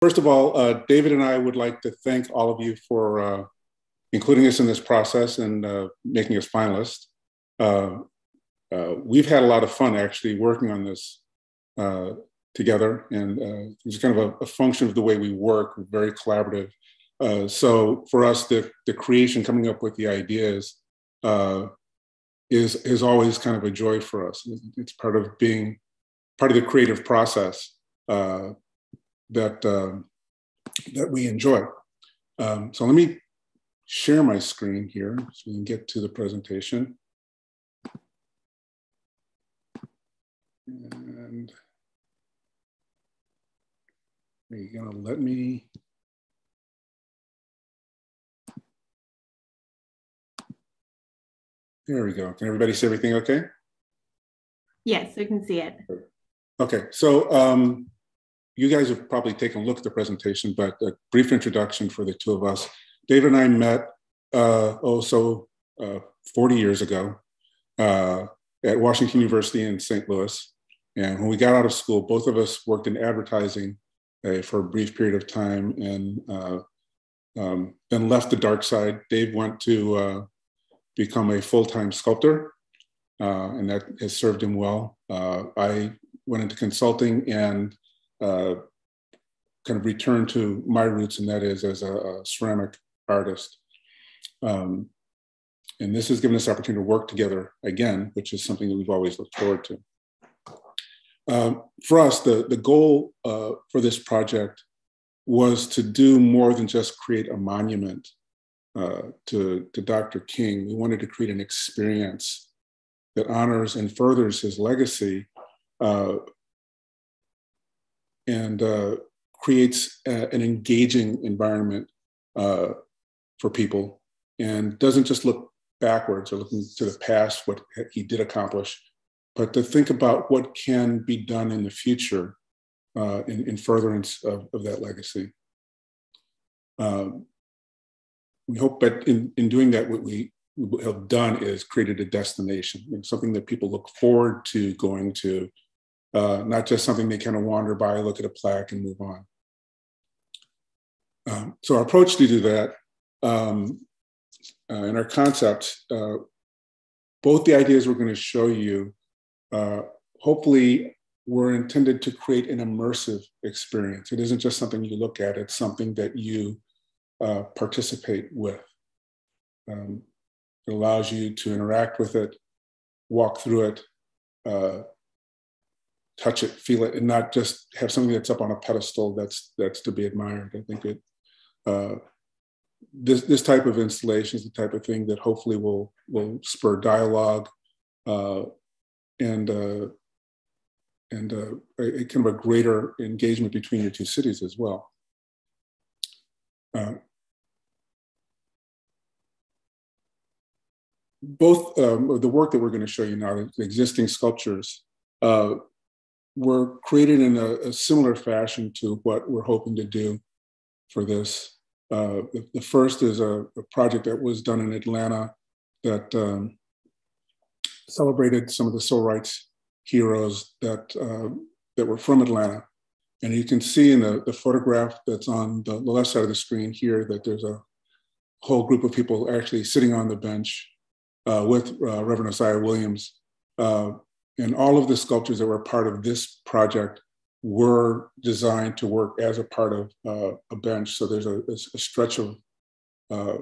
First of all, David and I would like to thank all of you for including us in this process and making us finalists. We've had a lot of fun actually working on this together, and it's kind of a function of the way we work. We're very collaborative. So for us, the creation, coming up with the ideas, is always kind of a joy for us. It's part of being part of the creative process that we enjoy. So let me share my screen here so we can get to the presentation. And are you gonna let me? There we go. Can everybody see everything okay? Yes, we can see it. Okay, so you guys have probably taken a look at the presentation, but a brief introduction for the two of us. David and I met 40 years ago at Washington University in St. Louis. And when we got out of school, both of us worked in advertising for a brief period of time and then left the dark side. Dave went to become a full-time sculptor, and that has served him well. I went into consulting and kind of returned to my roots, and that is as a ceramic artist. And this has given us the opportunity to work together again, which is something that we've always looked forward to. For us, the goal for this project was to do more than just create a monument to Dr. King. We wanted to create an experience that honors and furthers his legacy and creates an engaging environment for people and doesn't just look backwards or looking to the past, what he did accomplish, but to think about what can be done in the future in furtherance of that legacy. We hope that in doing that, what we have done is created a destination, something that people look forward to going to, not just something they kind of wander by, look at a plaque and move on. So our approach to do that and our concept, both the ideas we're going to show you, hopefully were intended to create an immersive experience. It isn't just something you look at, it's something that you participate with. It allows you to interact with it, walk through it, touch it, feel it, and not just have something that's up on a pedestal that's to be admired. I think this type of installation is the type of thing that hopefully will spur dialogue and a kind of a greater engagement between your two cities as well. Both of the work that we're going to show you now, the existing sculptures, were created in a similar fashion to what we're hoping to do for this. The first is a project that was done in Atlanta that celebrated some of the civil rights heroes that were from Atlanta. And you can see in the photograph that's on the left side of the screen here that there's a whole group of people actually sitting on the bench with Reverend Isaiah Williams. And all of the sculptures that were part of this project were designed to work as a part of a bench. So there's a stretch of a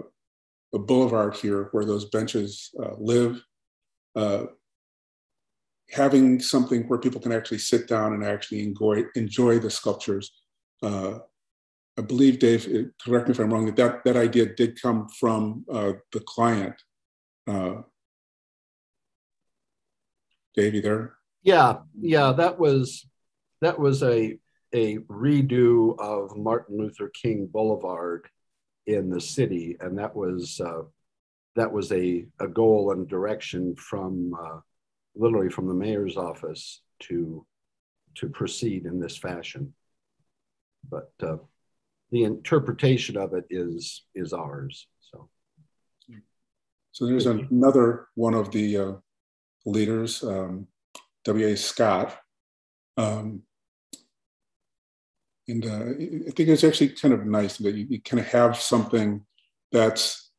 boulevard here where those benches live. Having something where people can actually sit down and actually enjoy the sculptures. I believe, Dave, correct me if I'm wrong, that idea did come from the client. Dave, you there? Yeah, that was a redo of Martin Luther King Boulevard in the city, and that was a goal and direction from literally from the mayor's office to proceed in this fashion. But the interpretation of it is ours. So there's another one of the leaders, W.A. Scott. I think it's actually kind of nice that you kind of have something that's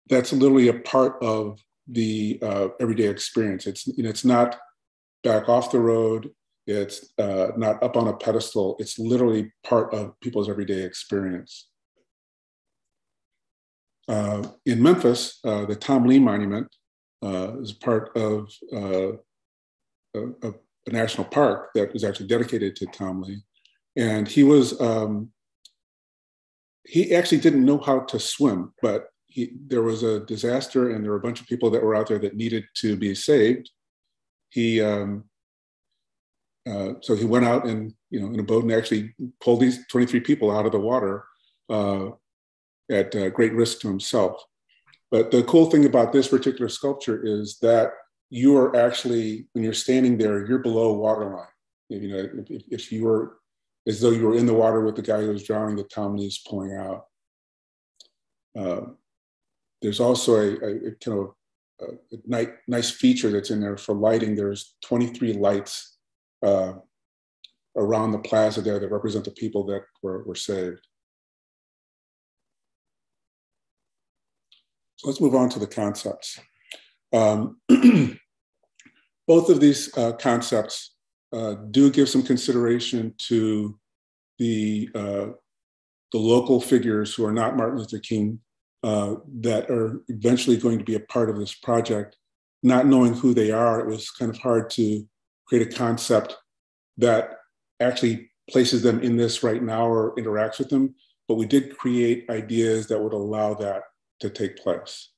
literally a part of the everyday experience. It's not back off the road. It's not up on a pedestal. It's literally part of people's everyday experience. In Memphis, the Tom Lee Monument is part of a national park that was actually dedicated to Tom Lee. And he actually didn't know how to swim, but there was a disaster and there were a bunch of people that were out there that needed to be saved. So he went out in a boat and actually pulled these 23 people out of the water at great risk to himself. But the cool thing about this particular sculpture is that you are actually, when you're standing there, you're below waterline. If you were, as though you were in the water with the guy who was drowning that Tom Lee's pulling out. There's also a kind of a nice feature that's in there for lighting. There's 23 lights around the plaza there that represent the people that were saved. So let's move on to the concepts. Both of these concepts do give some consideration to the local figures who are not Martin Luther King that are eventually going to be a part of this project. Not knowing who they are, it was kind of hard to create a concept that actually places them in this right now or interacts with them, but we did create ideas that would allow that to take place.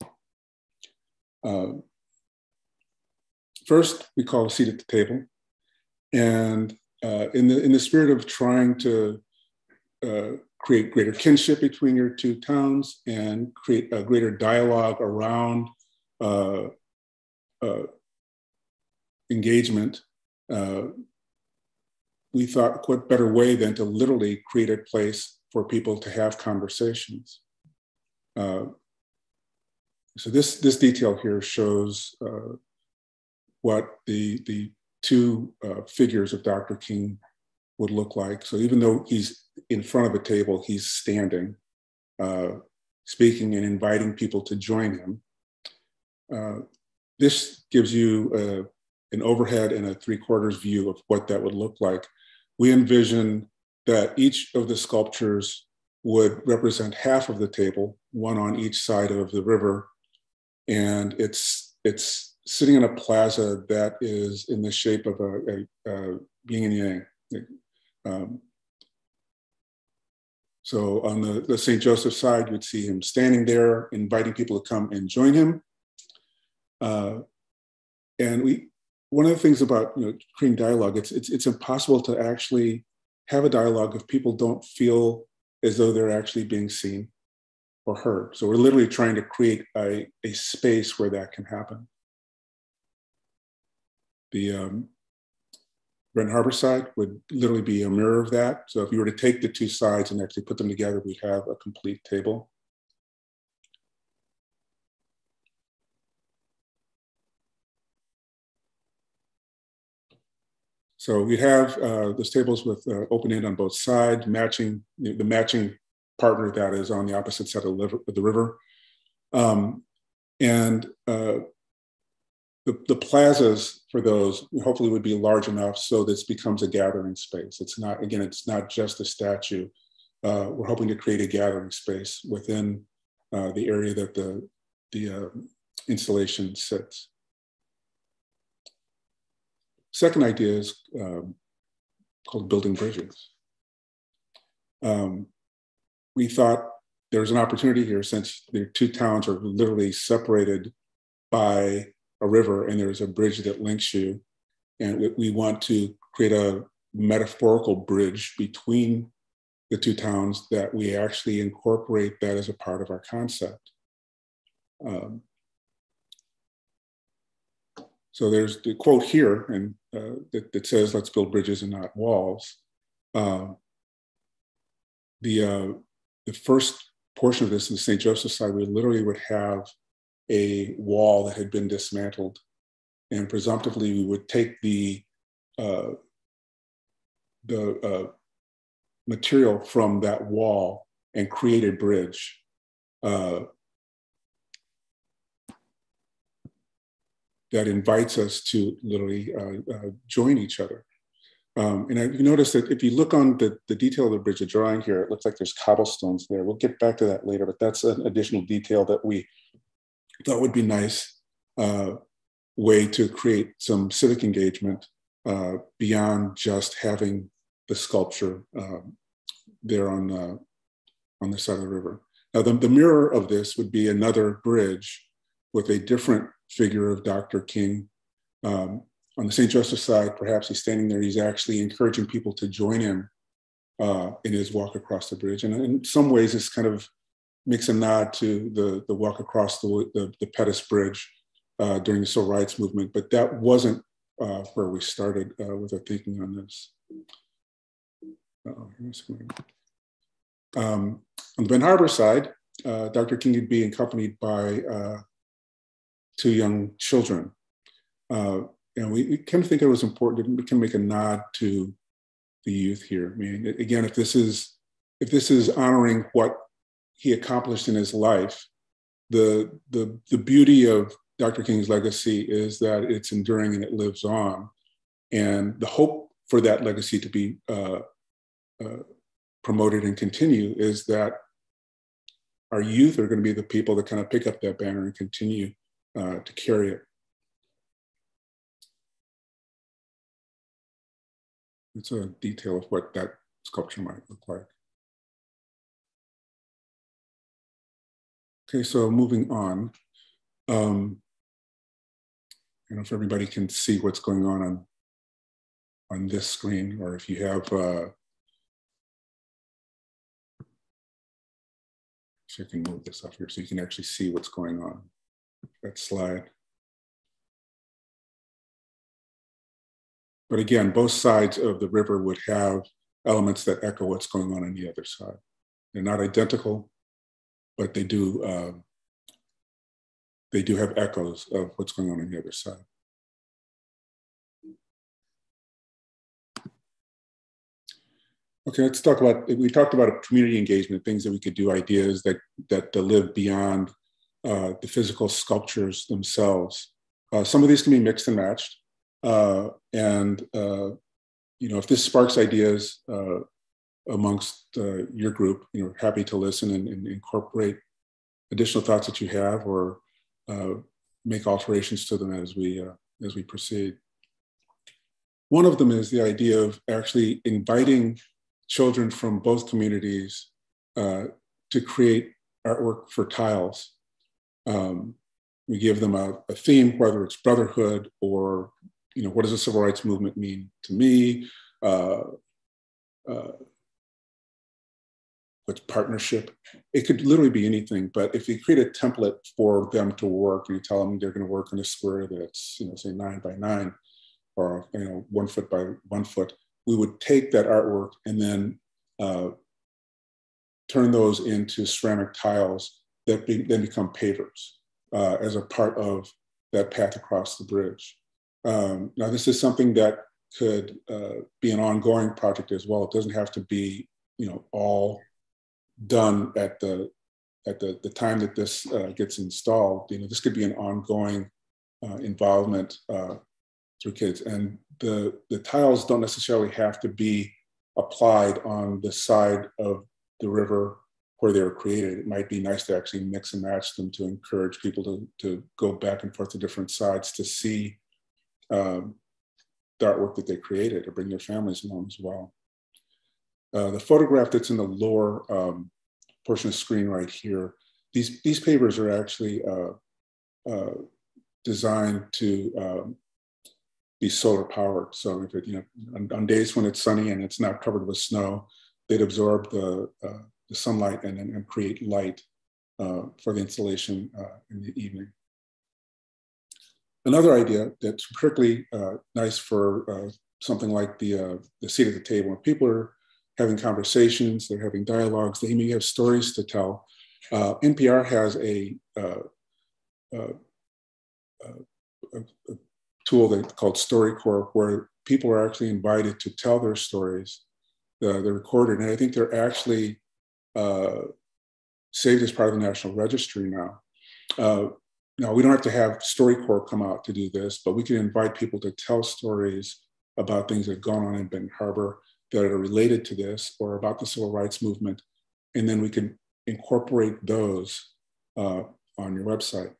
First, we call a seat at the table. And in the spirit of trying to create greater kinship between your two towns and create a greater dialogue around engagement, we thought what better way than to literally create a place for people to have conversations. So this detail here shows what the two figures of Dr. King would look like. So even though he's in front of a table, he's standing, speaking and inviting people to join him. This gives you an overhead and a 3/4 view of what that would look like. We envision that each of the sculptures would represent half of the table, one on each side of the river. And it's sitting in a plaza that is in the shape of a yin and yang. So on the St. Joseph side, you'd see him standing there, inviting people to come and join him. And one of the things about creating dialogue, it's impossible to actually have a dialogue if people don't feel as though they're actually being seen or heard. So we're literally trying to create a space where that can happen. The Brent Harbor side would literally be a mirror of that. So if you were to take the two sides and actually put them together, we'd have a complete table. So we have those tables with open end on both sides, matching the matching partner that is on the opposite side of the river. The plazas for those hopefully would be large enough so this becomes a gathering space. It's not just a statue. We're hoping to create a gathering space within the area that the installation sits. Second idea is called building bridges. We thought there's an opportunity here since the two towns are literally separated by a river and there's a bridge that links you. And we want to create a metaphorical bridge between the two towns that we actually incorporate that as a part of our concept. So there's the quote here and that says, "Let's build bridges and not walls." The first portion of this, in the St. Joseph side, we literally would have a wall that had been dismantled. And presumptively, we would take the material from that wall and create a bridge. That invites us to literally join each other. And you notice that if you look on the detail of the bridge, the drawing here, it looks like there's cobblestones there. We'll get back to that later, but that's an additional detail that we thought would be nice way to create some civic engagement beyond just having the sculpture there on the side of the river. Now, the mirror of this would be another bridge with a different figure of Dr. King. On the St. Joseph side, perhaps he's standing there, he's actually encouraging people to join him in his walk across the bridge. And in some ways, this kind of makes a nod to the walk across the Pettus Bridge during the civil rights movement, but that wasn't where we started with our thinking on this. On the Ben Harbor side, Dr. King would be accompanied by 2 young children. And we kind of think it was important that we can make a nod to the youth here. I mean, again, if this is honoring what he accomplished in his life, the beauty of Dr. King's legacy is that it's enduring and it lives on. And the hope for that legacy to be promoted and continue is that our youth are going to be the people that kind of pick up that banner and continue to carry it. It's a detail of what that sculpture might look like. Okay, so moving on. I don't know if everybody can see what's going on this screen, or if you have, if I can move this up here so you can actually see what's going on. That slide. But again, both sides of the river would have elements that echo what's going on the other side. They're not identical, but they do have echoes of what's going on the other side. Okay, let's talk about, we talked about community engagement, things that we could do, ideas that live beyond the physical sculptures themselves. Some of these can be mixed and matched. You know, if this sparks ideas amongst your group, you know, happy to listen and incorporate additional thoughts that you have, or make alterations to them as we proceed. One of them is the idea of actually inviting children from both communities to create artwork for tiles. We give them a theme, whether it's brotherhood or, you know, what does the civil rights movement mean to me? What's partnership? It could literally be anything, but if you create a template for them to work, and you tell them they're going to work in a square that's, you know, say 9 by 9, or, you know, 1 foot by 1 foot, we would take that artwork and then turn those into ceramic tiles that then become pavers as a part of that path across the bridge. Now, this is something that could be an ongoing project as well. It doesn't have to be, you know, all done at the time that this gets installed. You know, this could be an ongoing involvement through kids. And the tiles don't necessarily have to be applied on the side of the river where they were created. It might be nice to actually mix and match them to encourage people to go back and forth to different sides to see the artwork that they created, or bring their families along as well. The photograph that's in the lower portion of the screen right here, these pavers are actually designed to be solar powered. So if it, you know, on days when it's sunny and it's not covered with snow, they'd absorb the sunlight and create light for the installation in the evening. Another idea that's particularly nice for something like the seat at the table, when people are having conversations, they're having dialogues, they may have stories to tell. NPR has a tool called StoryCorps, where people are actually invited to tell their stories. they're recorded, and I think they're actually saved as part of the National Registry now. Now, we don't have to have StoryCorps come out to do this, but we can invite people to tell stories about things that have gone on in Benton Harbor that are related to this or about the civil rights movement. And then we can incorporate those on your website.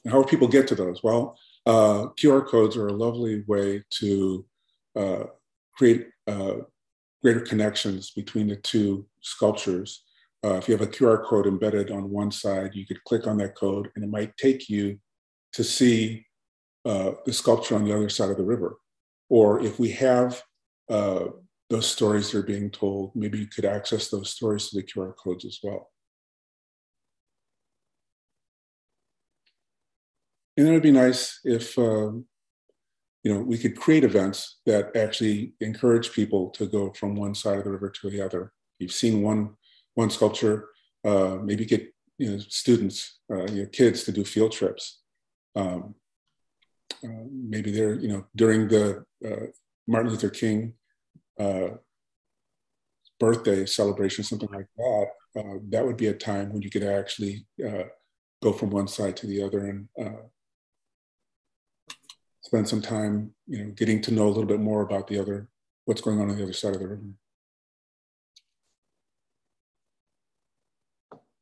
And how do people get to those? Well, QR codes are a lovely way to create greater connections between the two sculptures. If you have a QR code embedded on one side, you could click on that code and it might take you to see the sculpture on the other side of the river. Or if we have those stories that are being told, maybe you could access those stories to the QR codes as well. And then it'd be nice if we could create events that actually encourage people to go from one side of the river to the other. You've seen one sculpture, maybe get students, kids to do field trips. Maybe they're during the Martin Luther King birthday celebration, something like that. That would be a time when you could actually go from one side to the other and spend some time, getting to know a little bit more about what's going on the other side of the river.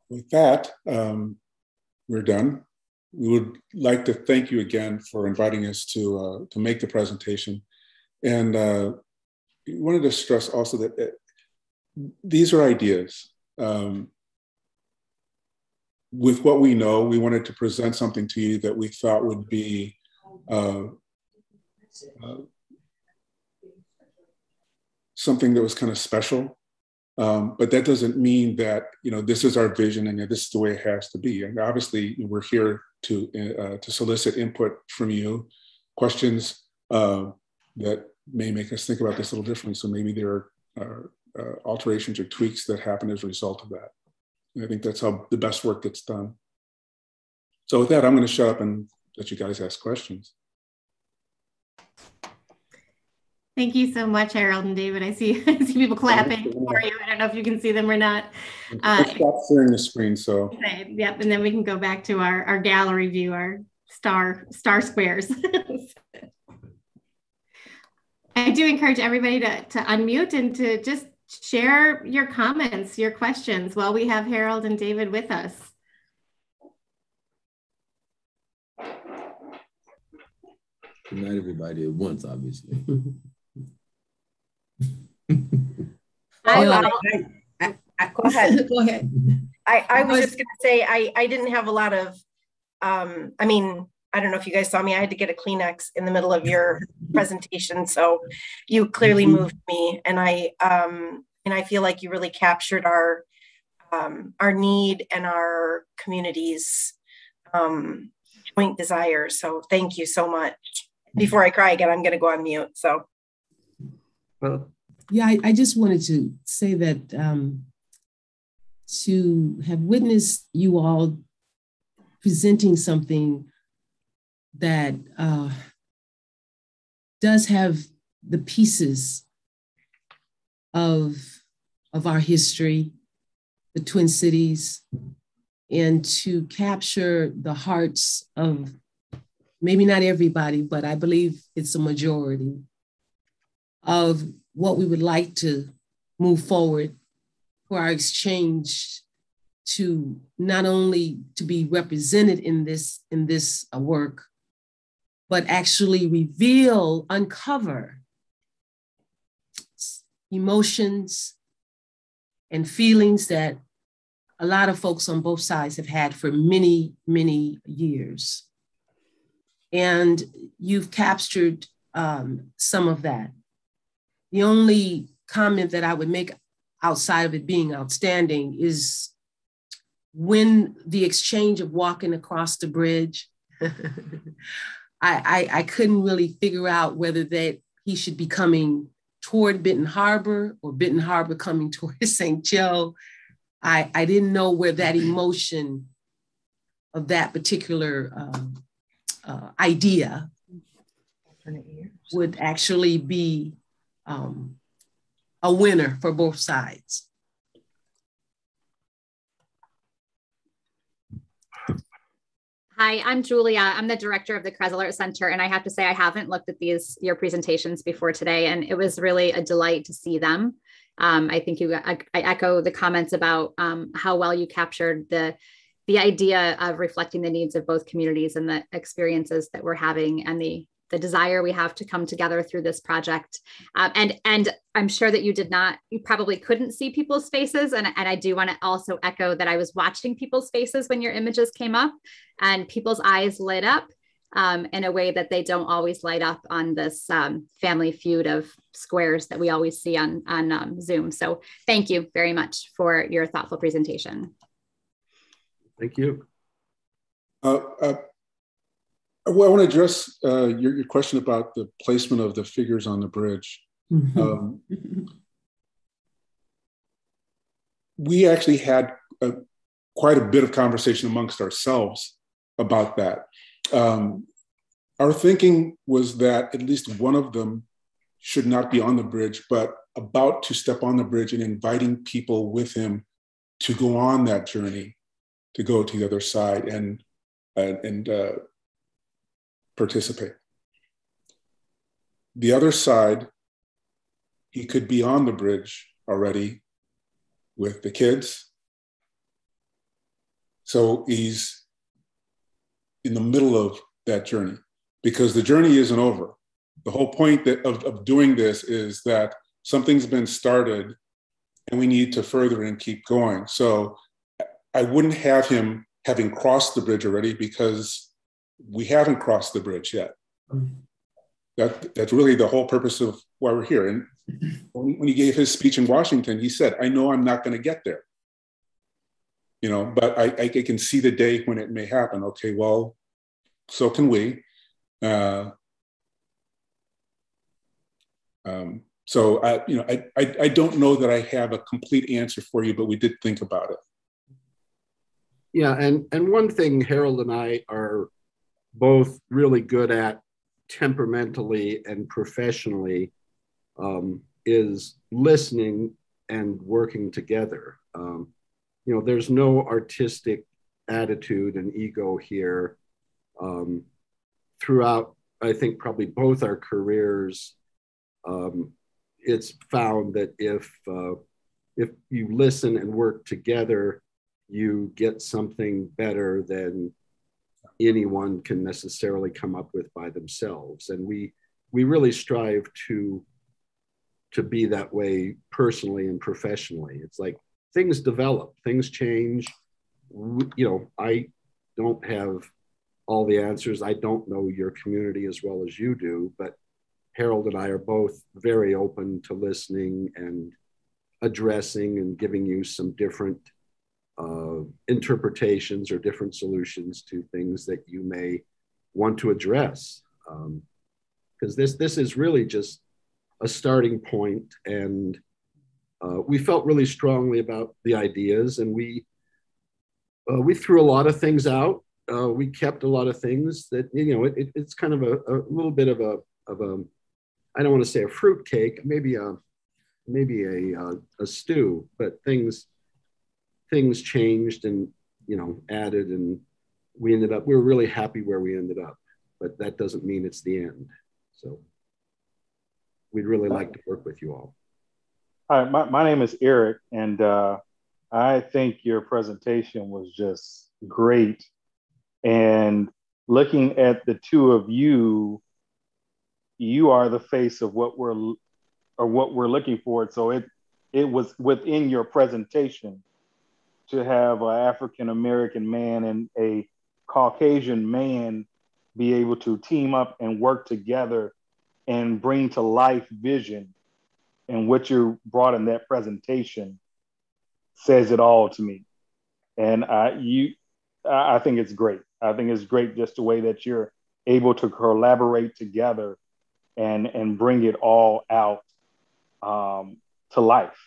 With that, we're done. We would like to thank you again for inviting us to make the presentation. And we wanted to stress also that these are ideas. With what we know, we wanted to present something to you that we thought would be something that was kind of special. But that doesn't mean that this is our vision and this is the way it has to be. And obviously, we're here to solicit input from you, questions that may make us think about this a little differently. So maybe there are alterations or tweaks that happen as a result of that. And I think that's how the best work gets done. So with that, I'm going to shut up and let you guys ask questions. Thank you so much, Harold and David. I see people clapping for you. I don't know if you can see them or not. Stop sharing the screen. So okay, yep, and then we can go back to our gallery view, our star squares. I do encourage everybody to unmute and to just share your comments, your questions while we have Harold and David with us. Good night, everybody at once, obviously. Go ahead. Go ahead. I was just going to say, I didn't have a lot of, I mean, I don't know if you guys saw me, I had to get a Kleenex in the middle of your presentation. So you clearly moved me. And I feel like you really captured our need and our community's joint desires. So thank you so much. Before I cry again, I'm going to go on mute. So. Yeah, I just wanted to say that to have witnessed you all presenting something that does have the pieces of our history, the Twin Cities, and to capture the hearts of maybe not everybody, but I believe it's a majority of what we would like to move forward for our exchange to not only to be represented in this work, but actually reveal, uncover emotions and feelings that a lot of folks on both sides have had for many, many years. And you've captured some of that. The only comment that I would make outside of it being outstanding is when the exchange of walking across the bridge, I couldn't really figure out whether that he should be coming toward Benton Harbor or Benton Harbor coming toward St. Joe. I didn't know where that emotion of that particular idea would actually be a winner for both sides. Hi, I'm Julia. I'm the director of the Kresel Art Center, and I have to say I haven't looked at your presentations before today, and it was really a delight to see them. I think I echo the comments about how well you captured the idea of reflecting the needs of both communities and the experiences that we're having and the desire we have to come together through this project. And I'm sure that you probably couldn't see people's faces. And I do want to also echo that I was watching people's faces when your images came up, and people's eyes lit up in a way that they don't always light up on this family feud of squares that we always see on Zoom. So thank you very much for your thoughtful presentation. Thank you. Well, I want to address your question about the placement of the figures on the bridge. We actually had quite a bit of conversation amongst ourselves about that. Our thinking was that at least one of them should not be on the bridge, but about to step on the bridge and inviting people with him to go on that journey, to go to the other side and participate. The other side, he could be on the bridge already with the kids. So he's in the middle of that journey, because the journey isn't over. The whole point of doing this is that something's been started and we need to further and keep going. So I wouldn't have him having crossed the bridge already, because we haven't crossed the bridge yet. That's really the whole purpose of why we're here. And when he gave his speech in Washington, he said, I know I'm not going to get there, but I can see the day when it may happen. Okay, well, so can we. So I don't know that I have a complete answer for you, but we did think about it. Yeah, and one thing Harold and I are both really good at temperamentally and professionally is listening and working together. There's no artistic attitude and ego here. Throughout, I think, probably both our careers, it's found that if you listen and work together, you get something better than anyone can necessarily come up with by themselves. And we really strive to be that way personally and professionally. It's like things develop, things change. I don't have all the answers. I don't know your community as well as you do, but Harold and I are both very open to listening and addressing and giving you some different interpretations or different solutions to things that you may want to address. Because this is really just a starting point, and we felt really strongly about the ideas, and we threw a lot of things out. We kept a lot of things that, it's kind of a little bit of a I don't want to say a fruit cake, maybe a stew, but things changed and added, and we were really happy where we ended up, but that doesn't mean it's the end. So we'd really like to work with you all. Hi, my name is Eric, and I think your presentation was just great. And looking at the two of you, you are the face of what we're looking for. So it was within your presentation to have an African-American man and a Caucasian man be able to team up and work together and bring to life vision. And what you brought in that presentation says it all to me. And I think it's great. I think it's great just the way that you're able to collaborate together and bring it all out to life.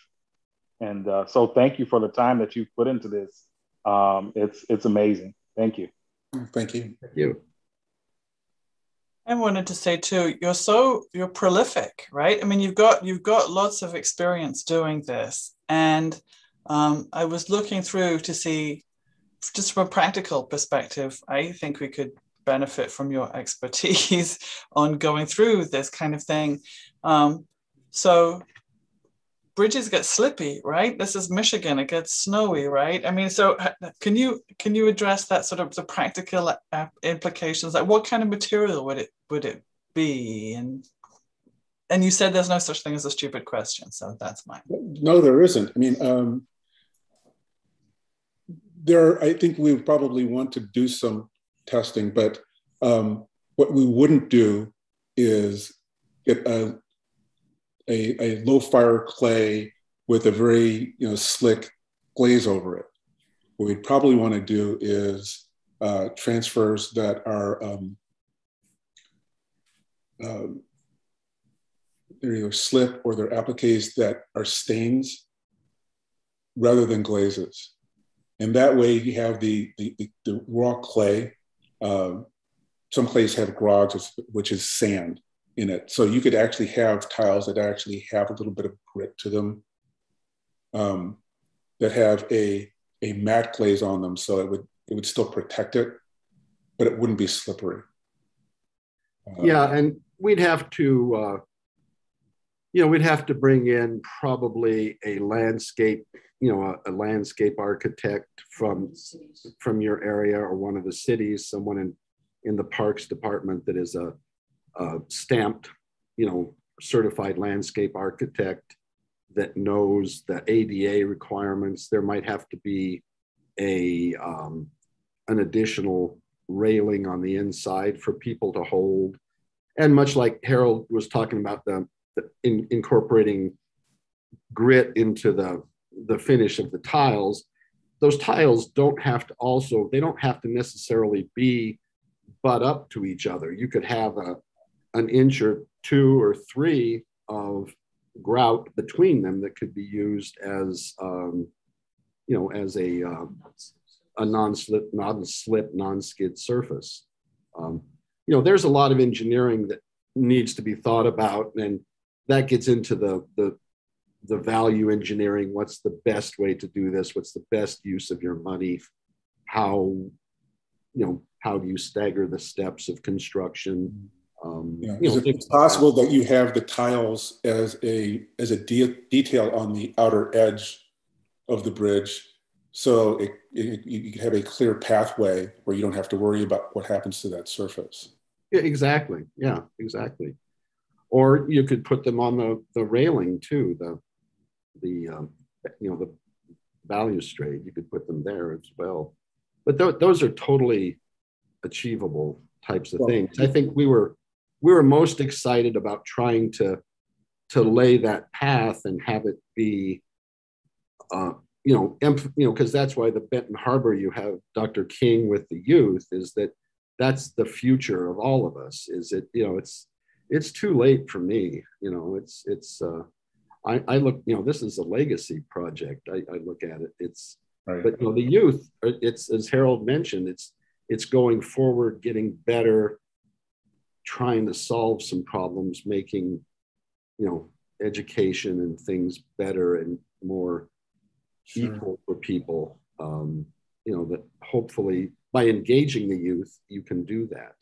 And so thank you for the time that you've put into this. It's amazing. Thank you. Thank you. Thank you. I wanted to say too, you're prolific, right? I mean, you've got lots of experience doing this, and I was looking through to see, just from a practical perspective, I think we could benefit from your expertise on going through this kind of thing. So bridges get slippy, right? This is Michigan, it gets snowy, right? I mean, so can you address that sort of the practical implications? Like, what kind of material would it be? And you said there's no such thing as a stupid question, so that's mine. No, there isn't. I mean, I think we would probably want to do some testing, but what we wouldn't do is get a low fire clay with a very slick glaze over it. What we'd probably want to do is transfers that are they're either slip or they're appliques that are stains rather than glazes. And that way you have the raw clay. Some clays have grogs, which is sand in it. So you could actually have tiles that actually have a little bit of grit to them, that have a matte glaze on them. So it would still protect it, but it wouldn't be slippery. Yeah, and we'd have to, we'd have to bring in probably a landscape, a landscape architect from your area or one of the cities, someone in the parks department that is a stamped, certified landscape architect that knows the ADA requirements. There might have to be an additional railing on the inside for people to hold. And much like Harold was talking about, incorporating grit into the finish of the tiles, those tiles don't have to necessarily be butt up to each other. You could have an inch or 2 or 3 of grout between them that could be used as as a non-slip, non-skid surface. There's a lot of engineering that needs to be thought about, and that gets into the value engineering. What's the best way to do this? What's the best use of your money? How do you stagger the steps of construction? It's possible that you have the tiles as a detail on the outer edge of the bridge, so you can have a clear pathway where you don't have to worry about what happens to that surface. Yeah, exactly. Yeah, exactly. Or you could put them on the railing too, the balustrade. You could put them there as well. But those are totally achievable types of things. I think we were most excited about trying to lay that path and have it be, because that's why the Benton Harbor, you have Dr. King with the youth, is that's the future of all of us. It's too late for me. I look, this is a legacy project. I look at it. Right. But the youth, it's, as Harold mentioned, it's going forward, getting better, trying to solve some problems, making, education and things better and more equal for people. That hopefully by engaging the youth, you can do that.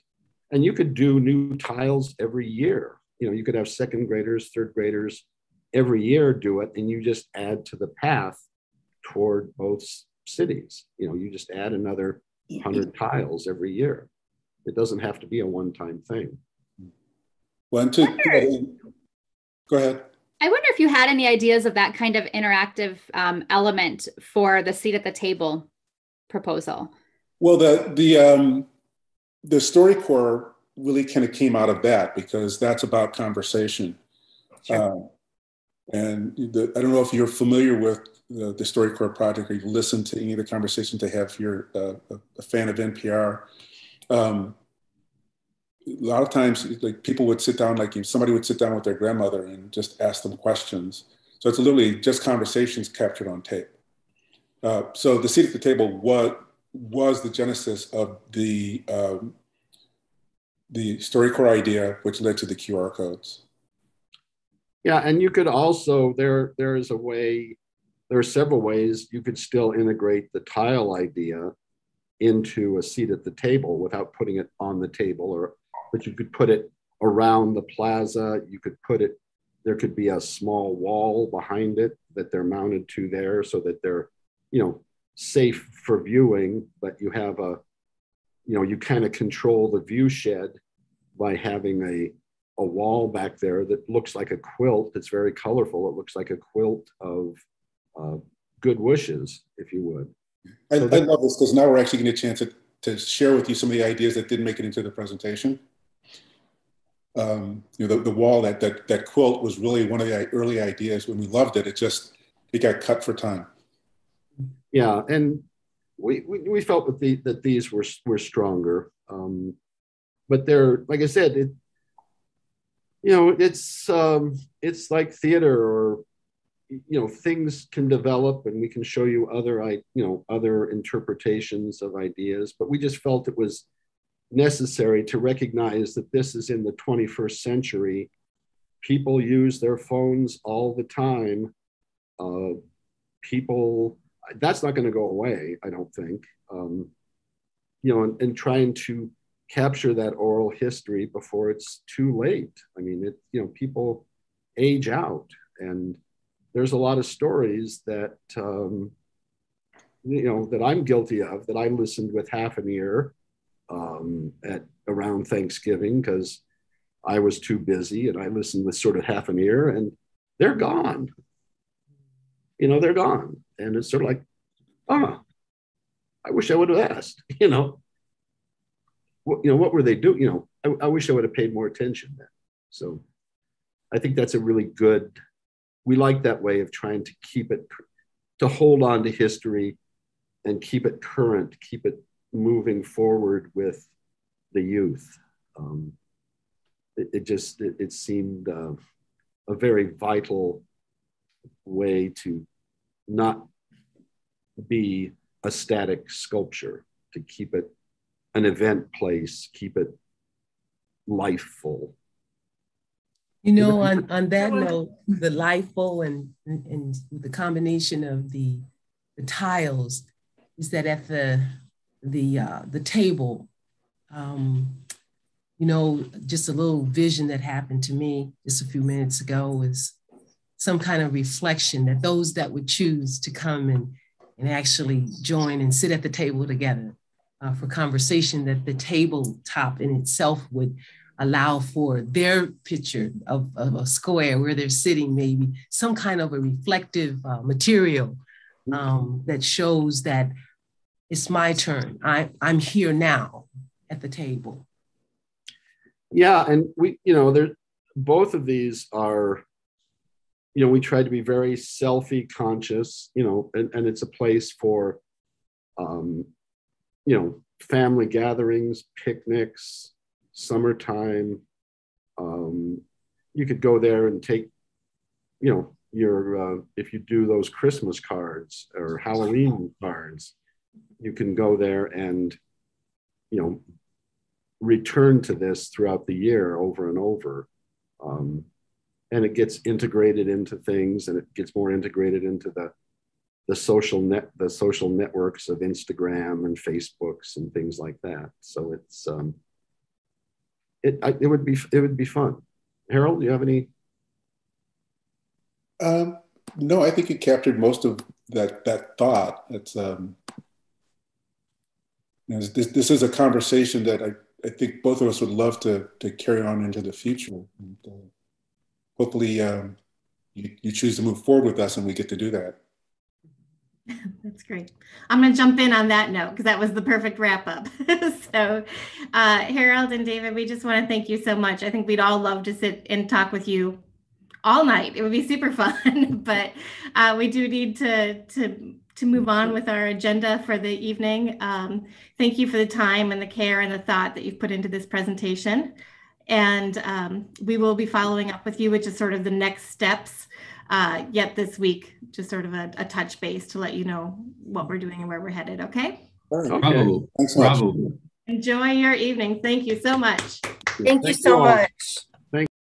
And you could do new tiles every year. You could have second graders, third graders every year do it, and you just add to the path toward both cities. You just add another 100 tiles every year. It doesn't have to be a one-time thing. Go ahead. I wonder if you had any ideas of that kind of interactive element for the seat at the table proposal. Well, the StoryCorps really kind of came out of that, because that's about conversation. Sure. And I don't know if you're familiar with the StoryCorps project, or you've listened to any of the conversations they have if you're a fan of NPR. A lot of times, like, people would sit down, like somebody would sit down with their grandmother and just ask them questions. So it's literally just conversations captured on tape. So the seat at the table was the genesis of the the StoryCorps idea, which led to the QR codes. Yeah, and you could also, there is a way, there are several ways you could still integrate the tile idea into a seat at the table without putting it on the table, but you could put it around the plaza. You could put it, there could be a small wall behind it that they're mounted to there so that they're, safe for viewing, but you have you kind of control the view shed by having a wall back there that looks like a quilt. It's very colorful. It looks like a quilt of good wishes, if you would. I love this because now we're actually getting a chance to share with you some of the ideas that didn't make it into the presentation. The wall, that quilt was really one of the early ideas. When we loved it, it got cut for time. Yeah, and we felt that these were stronger, but they're, like I said, it's like theater, or things can develop and we can show you other interpretations of ideas, but we just felt it was necessary to recognize that this is in the 21st century. People use their phones all the time. That's not going to go away, I don't think. And trying to capture that oral history before it's too late. I mean, people age out, and there's a lot of stories that that I'm guilty of, that I listened with half an ear at around Thanksgiving because I was too busy, and I listened with sort of half an ear, and they're gone. They're gone, and it's sort of like, I wish I would have asked. What were they doing? I wish I would have paid more attention then. So I think that's a really good. We like that way of trying to keep it, to hold on to history and keep it current, keep it moving forward with the youth. It seemed a very vital way to not be a static sculpture, to keep it an event place, keep it lifeful. On that note, the lifeful and the combination of the tiles is that at the table, just a little vision that happened to me just a few minutes ago was some kind of reflection that those that would choose to come and actually join and sit at the table together for conversation, that the tabletop in itself would allow for their picture of a square where they're sitting, maybe some kind of a reflective material that shows that it's my turn. I'm here now at the table. Yeah, and both of these are, we try to be very selfie conscious, and it's a place for, family gatherings, picnics, summertime. You could go there and take, if you do those Christmas cards or Halloween cards, you can go there and, return to this throughout the year over and over. And it gets integrated into things, and it gets more integrated into the social networks of Instagram and Facebooks and things like that. So it's it would be fun. Harold, do you have any? No, I think you captured most of that thought. It's this is a conversation that I think both of us would love to carry on into the future. And, hopefully you choose to move forward with us and we get to do that. That's great. I'm going to jump in on that note because that was the perfect wrap up. So Harold and David, we just want to thank you so much. I think we'd all love to sit and talk with you all night. It would be super fun, but we do need to move on with our agenda for the evening. Thank you for the time and the care and the thought that you've put into this presentation. And we will be following up with you, which is sort of the next steps yet this week, just sort of a touch base to let you know what we're doing and where we're headed. Okay. All right. Bravo. Thanks so much. Bravo. Enjoy your evening. Thank you so much. Thank you so much.